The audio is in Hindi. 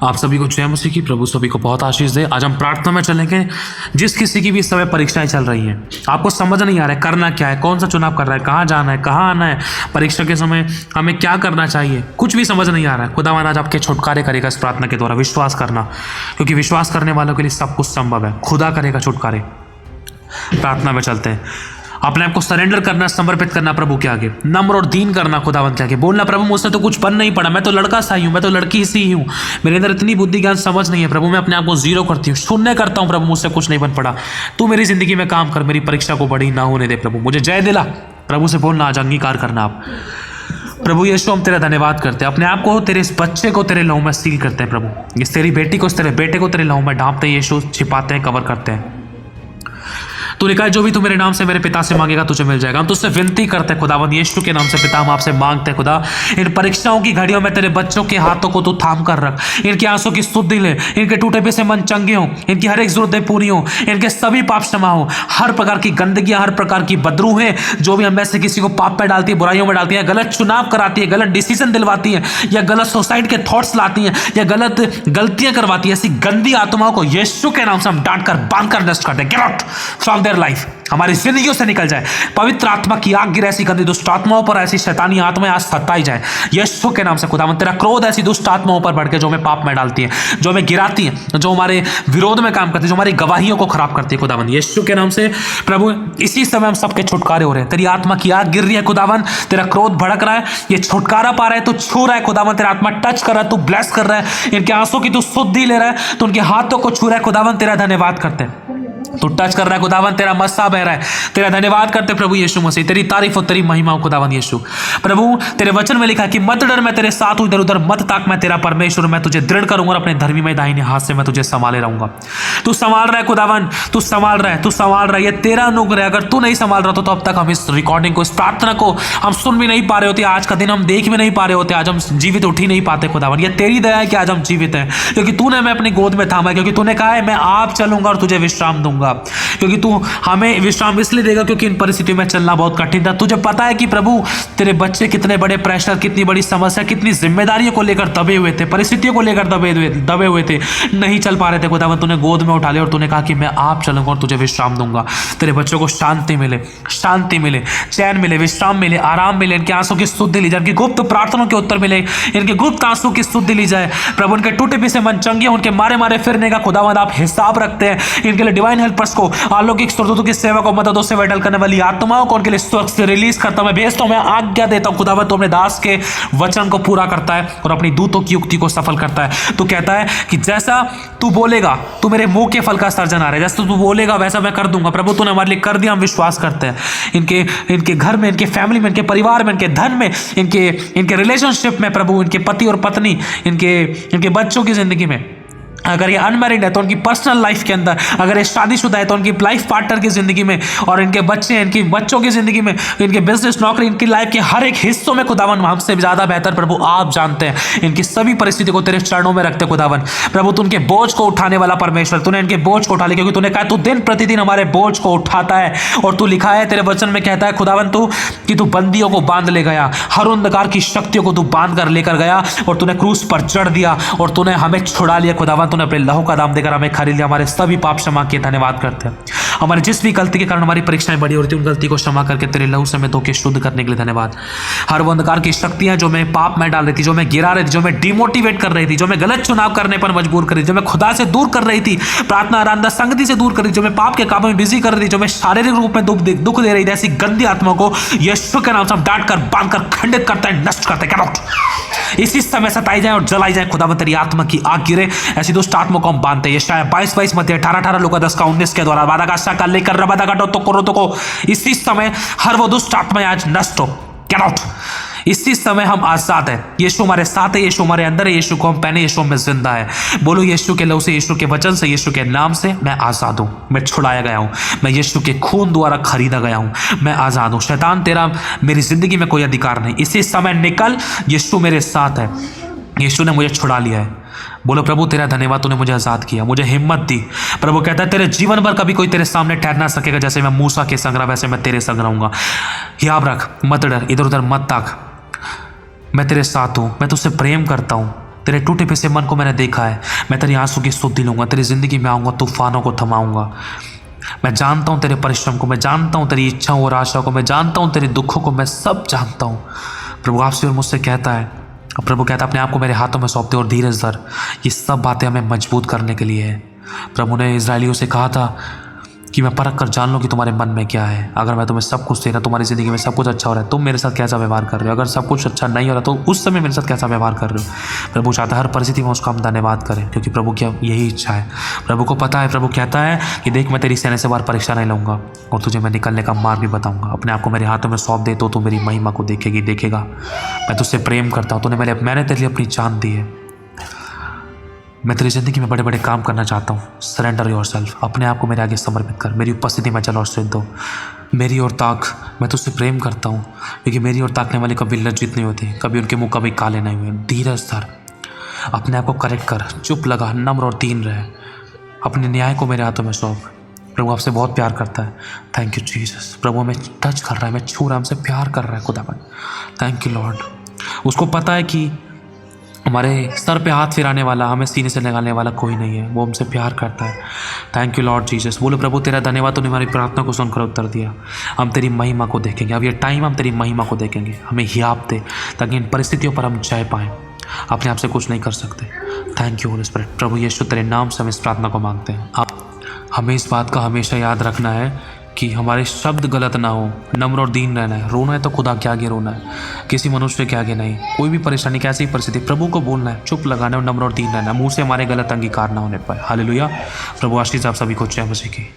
आप सभी को जय मसीह की। प्रभु सभी को बहुत आशीष दे। आज हम प्रार्थना में चलेंगे। जिस किसी की भी इस समय परीक्षाएं चल रही हैं, आपको समझ नहीं आ रहा है करना क्या है, कौन सा चुनाव कर रहा है, कहाँ जाना है, कहाँ आना है, परीक्षा के समय हमें क्या करना चाहिए, कुछ भी समझ नहीं आ रहा है। खुदावन आज आपके छुटकारे करेगा इस प्रार्थना के द्वारा। विश्वास करना, क्योंकि विश्वास करने वालों के लिए सब कुछ संभव है। खुदा करेगा छुटकारे। प्रार्थना में चलते हैं। अपने आप को सरेंडर करना, समर्पित करना प्रभु के आगे, नम्र और दीन करना खुदावंत के आगे। बोलना, प्रभु मुझसे तो कुछ बन नहीं पड़ा, मैं तो लड़का सा ही हूँ, मैं तो लड़की सी ही हूँ, मेरे अंदर इतनी बुद्धि ज्ञान समझ नहीं है प्रभु, मैं अपने आप को जीरो करती हूँ, शून्य करता हूँ प्रभु, मुझसे कुछ नहीं बन पड़ा। तू मेरी जिंदगी में काम कर, मेरी परीक्षा को बड़ी ना होने दे प्रभु, मुझे जय दिला। प्रभु से बोलना, आज अंगीकार करना आप। प्रभु यीशु हम तेरा धन्यवाद करते हैं। अपने आप को, तेरे इस बच्चे को तेरे लहू में सील करते हैं प्रभु। इस तेरी बेटी को, इस तेरे बेटे को तेरे लहू में ढांपते हैं यीशु, छिपाते हैं, कवर करते हैं। तूने कहा जो भी तू मेरे नाम से मेरे पिता से मांगेगा तुझे मिल जाएगा। हम तुझसे विनती करते हैं खुदावंद यीशु के नाम से पिता, हम आपसे मांगते हैं खुदा, इन परीक्षाओं की घड़ियों में तेरे बच्चों के हाथों को तू थाम कर रख। इनकी आंसू की सुधि ले, इनके टूटे पे से मन चंगे हों, इनकी हर एक जरूरतें पूरी हों, इनके सभी पाप क्षमा हो। हर प्रकार की गंदगियां, हर प्रकार की बदरूहें जो भी हम में से किसी को पाप पे डालती है, बुराइयों में डालती है, गलत चुनाव कराती है, गलत डिसीजन दिलवाती है, या गलत सोसाइटी के थॉट्स लाती हैं, या गलत गलतियां करवाती है, ऐसी गंदी आत्माओं को यीशु के नाम से हम डांट कर, बांध कर नष्ट करते हैं। Get out from their life. हमारी जिंदगियों से निकल जाए। पवित्र आत्मा की आग गिरे ऐसी गंदी दुष्ट आत्माओं पर, ऐसी शैतानी आत्माएं आज सताई जाए यीशु के नाम से। खुदावंद तेरा क्रोध ऐसी दुष्ट आत्माओं पर बढ़ के जो हमें पाप में डालती है, जो हमें गिराती है, जो हमारे विरोध में काम करती है, जो हमारी गवाहियों को खराब करती है खुदावंद यीशु के नाम से। प्रभु इसी समय हम सबके छुटकारे हो रहे हैं। तेरी आत्मा की आग गिर रही है खुदावंद, तेरा क्रोध भड़क रहा है, ये छुटकारा पा रहा है, तू छू रहा है खुदावंद, तेरा आत्मा टच कर रहा है, तू ब्लेस कर रहा है, इनके आंसू की तू शुद्धि ले रहा है, तो उनके हाथों को छू रहा है खुदावंद, तेरा धन्यवाद करते हैं। तू टच कर रहा है खुदावंद, तेरा मस्सा बह रहा है, तेरा धन्यवाद करते प्रभु यीशु मसीह, तेरी तारीफ और तेरी महिमा हो खुदावंद यीशु। प्रभु तेरे वचन में लिखा है कि मत डर, मैं तेरे साथ हूं, इधर उधर मत ताक, मैं तेरा परमेश्वर, मैं तुझे दृढ़ करूंगा और अपने धर्मी में दाहिने हाथ से मैं तुझे संभाले रहूंगा। तू संभाल रहा है खुदावंद, तू संभाल रहा है, तू संभाल रहा है। ये तेरा अनुग्रह है। अगर तू नहीं संभाल रहा तो अब तक हम इस रिकॉर्डिंग को, इस प्रार्थना को हम सुन भी नहीं पा रहे होते, आज का दिन हम देख भी नहीं पा रहे होते, आज हम जीवित उठ ही नहीं पाते खुदावंद। ये तेरी दया है कि आज हम जीवित हैं, क्योंकि तूने हमें अपनी गोद में थामा है, क्योंकि तूने कहा है मैं आप चलूंगा और तुझे विश्राम दूंगा, क्योंकि तू हमें विश्राम इसलिए देगा क्योंकि इन परिस्थितियों में चलना बहुत कठिन था। तुझे पता है कि प्रभु तेरे बच्चे कितने बड़े प्रेशर, कितनी बड़ी समस्या, कितनी जिम्मेदारियों को लेकर दबे हुए थे, परिस्थितियों को लेकर दबे हुए थे, नहीं चल पा रहे थे खुदावंद। तूने गोद में उठा लिया और तूने कहा कि मैं आप चलूंगा और तुझे विश्राम दूंगा। तेरे बच्चों को शांति मिले, शांति मिले, चैन मिले, विश्राम मिले, आराम मिले, इनके आंसू की शुद्धि ली जाए, इनकी गुप्त प्रार्थनाओं के उत्तर मिले, इनके गुप्त आंसू की शुद्धि ली जाए प्रभु। उनके टूटे पीसे मन चंगे, उनके मारे मारे फिरने का खुदावंद आप हिसाब रखते हैं। इनके लिए डिवाइन हेल्पर्स को, अलौकिक स्वर्गदूतों की सेवा को, मददों से वेटल करने वाली आत्माओं को उनके लिए स्वर्ग से रिलीज करता हूं, मैं भेजता हूं, मैं आज्ञा देता हूं खुदावंद। तो अपने दास के वचन को पूरा करता है और अपनी दूतों की युक्ति को सफल करता है। तो कहता है कि जैसा तू बोलेगा, तू मेरे मुंह के फल का सर्जन आ रहा है, जैसा तू बोलेगा वैसा मैं कर दूंगा प्रभु। तूने हमारे लिए कर दिया, हम विश्वास करते हैं। इनके घर में, इनके फैमिली में, इनके परिवार में, इनके धन में, इनके रिलेशनशिप में प्रभु, इनके पति और पत्नी, इनके बच्चों की जिंदगी में, अगर ये अनमैरिड है तो उनकी पर्सनल लाइफ के अंदर, अगर ये शादीशुदा है तो उनकी लाइफ पार्टनर की जिंदगी में, और इनके बच्चे हैं, इनके बच्चों की जिंदगी में, इनके बिजनेस, नौकरी, इनकी लाइफ के हर एक हिस्सों में खुदावन हमसे ज्यादा बेहतर प्रभु आप जानते हैं। इनकी सभी परिस्थिति को तेरे चरणों में रखते खुदावन। प्रभु तू उनके बोझ को उठाने वाला परमेश्वर, तूने इनके बोझ को उठा लिया, क्योंकि तूने कहा तू दिन प्रतिदिन हमारे बोझ को उठाता है। और तू लिखा है तेरे वचन में, कहता है खुदावन तू कि तू बंदियों को बांध ले गया, हर अंधकार की शक्तियों को तू बांध कर लेकर गया, और तूने क्रूस पर चढ़ दिया और तूने हमें छुड़ा लिया खुदावन। तूने अपने लहू का दाम देकर हमें खरीद लिया। हमारे सभी पाप क्षमा किए, धन्यवाद करते हैं। हमारे जिस भी गलती के कारण हमारी परीक्षाएं बड़ी हो रही थी, उन गलती को क्षमा करके तेरे लहू से हमें धो के शुद्ध करने के लिए धन्यवाद। हर वो अंधकार की शक्तियां जो मैं पाप में डाल रही थी, जो मैं गिरा रही थी, जो मैं डिमोटिवेट कर रही थी, जो मैं गलत चुनाव करने पर मजबूर कर रही थी, जो मैं खुदा से दूर कर रही थी, प्रार्थना आराधना संगति से दूर कर रही थी, जो मैं पाप के कामों में बिजी कर रही थी, जो मैं शारीरिक रूप में दुख दे रही थी, ऐसी गंदी आत्माओं को यीशु के नाम से हम डांट कर, बांध कर, खंडित करते हैं, नष्ट करते हैं। इसी समय सताई जाए और जलाई जाए खुदावंद, तेरी आत्मा की आग गिरे, ऐसी दुष्ट आत्मा को हम बांधते हैं। यशायाह 22:22 मध्य 18 लूका 10:19 के द्वारा वादा का शाखा लेकर रबादा काटो तो करो तो को, इसी समय हर वो दुष्ट आत्माएं आज नष्ट हो। Get out. इसी समय हम आजाद हैं। यीशु हमारे साथ है, यीशु हमारे अंदर है, यीशु को हम पहने, यीशु में जिंदा है। बोलो यीशु के लहू से, यीशु के वचन से, यीशु के नाम से मैं आजाद हूं, मैं छुड़ाया गया हूं, मैं यीशु के खून द्वारा खरीदा गया हूं, मैं आजाद हूं। शैतान तेरा मेरी जिंदगी में कोई अधिकार नहीं। इसी समय निकल, यीशु मेरे साथ है, यीशु ने मुझे छुड़ा लिया है। बोलो प्रभु तेरा धन्यवाद, तूने मुझे आजाद किया, मुझे हिम्मत दी। प्रभु कहता है तेरे जीवन भर कभी कोई तेरे सामने ठहर ना सकेगा। जैसे मैं मूसा के संग रहा वैसे मैं तेरे संग रहूंगा। याद रख, मत डर, इधर उधर मत ताक, मैं तेरे साथ हूं, मैं तुझसे प्रेम करता हूं, तेरे टूटे पिसे मन को मैंने देखा है। मैं तेरी आंसू की सुधि लूँगा, तेरी ज़िंदगी में आऊँगा, तूफानों को थमाऊँगा। मैं जानता हूँ तेरे परिश्रम को, मैं जानता हूँ तेरी इच्छाओं और आशाओं को, मैं जानता हूँ तेरे दुखों को, मैं सब जानता हूँ। प्रभु आपसे और मुझसे कहता है, प्रभु कहता है अपने आप को मेरे हाथों में सौंपते और धीरज धर। ये सब बातें हमें मजबूत करने के लिए है। प्रभु ने इजराइलियों से कहा था कि मैं परख कर जान लूँ कि तुम्हारे मन में क्या है। अगर मैं तुम्हें सब कुछ दे रहा, तुम्हारी ज़िंदगी में सब कुछ अच्छा हो रहा है, तुम मेरे साथ कैसा व्यवहार कर रहे हो। अगर सब कुछ अच्छा नहीं हो रहा तो उस समय मेरे साथ कैसा व्यवहार कर रहे हो। प्रभु चाहता है हर परिस्थिति में उसका हम धन्यवाद करें, क्योंकि प्रभु की यही इच्छा है। प्रभु को पता है, प्रभु कहता है कि देख मैं तेरी सहने से बार परीक्षा नहीं लूँगा और तुझे मैं निकलने का मार्ग भी बताऊँगा। अपने आप को मेरे हाथों में सौंप दे तो तू मेरी महिमा को देखेगा। मैं तुझसे प्रेम करता हूँ, तूने मैंने तेरे लिए अपनी जान दी है। मैं तेरी ज़िंदगी में बड़े बड़े काम करना चाहता हूँ। सरेंडर योरसेल्फ, अपने आप को मेरे आगे समर्पित कर। मेरी उपस्थिति में चल और सिद्ध हो। मेरी ओर ताक, मैं तुझसे प्रेम करता हूँ, क्योंकि मेरी ओर ताकने वाले कभी लज्जित नहीं होते, कभी उनके मुंह कभी काले नहीं हुए। धीरज धर, अपने आप को करेक्ट कर, चुप लगा, नम्र और दीन रहे। अपने न्याय को मेरे हाथों में सौंप। प्रभु आपसे बहुत प्यार करता है। Thank you Jesus. प्रभु हमें टच कर रहा है, हमें छू रहा है, हमसे प्यार कर रहा है खुदावन। Thank you Lord. उसको पता है कि हमारे सर पे हाथ फिराने वाला, हमें सीने से लगाने वाला कोई नहीं है। वो हमसे प्यार करता है। Thank you Lord Jesus. बोलो प्रभु तेरा धन्यवाद, तूने हमारी प्रार्थना को सुनकर उत्तर दिया। हम तेरी महिमा को देखेंगे। अब ये टाइम हम तेरी महिमा को देखेंगे। हमें हियाब दे ताकि इन परिस्थितियों पर हम जय पाएँ। अपने आप से कुछ नहीं कर सकते। Thank you Holy Spirit. प्रभु यीशु तेरे नाम से हम इस प्रार्थना को मांगते हैं। आप हमें इस बात का हमेशा याद रखना है कि हमारे शब्द गलत ना हो, नम्र और दीन रहना है। रोना है तो खुदा के आगे रोना है, किसी मनुष्य के आगे नहीं। कोई भी परेशानी, कैसी परिस्थिति, प्रभु को बोलना है, चुप लगाना है और नम्र और दीन रहना है। मुंह से हमारे गलत अंगीकार ना होने पाए। हालेलुया। प्रभु आशीष आप सभी को जय मसीह की।